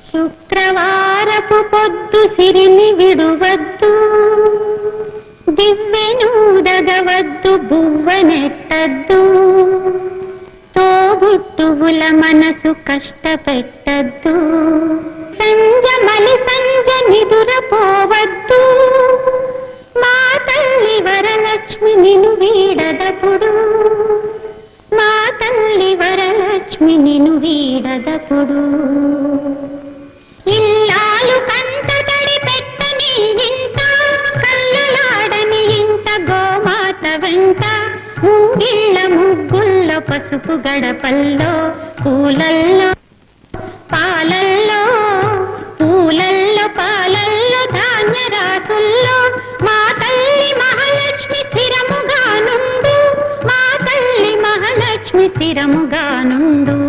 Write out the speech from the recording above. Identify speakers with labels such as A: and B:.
A: శుక్రవారపు పొద్దు సిరిని విడువద్దు, దివ్వెనూదగవద్దు, బువ్వనెట్టద్దు, తోబుట్టువుల మనసు కష్టపెట్టద్దు, సంజమలి సంజ నిదురపోవద్దు, మా తల్లి వరలక్ష్మి నిన్ను వీడదపుడు, మా తల్లి వరలక్ష్మి నిన్ను వీడదపుడు. ఇల్లాలు కంట తడి పెట్టని ఇంట, కళ్ళలాడని ఇంట, గోమాత వెంట, ముంగిళ్ళ ముగ్గుల్లో, పసుపు గడపల్లో, పూలల్లో పాలల్లో, పూలల్లో పాలల్లో, ధాన్య రాసుల్లో, మా తల్లి మహాలక్ష్మి స్థిరముగా నుండు, మా తల్లి మహాలక్ష్మి స్థిరముగా నుండు.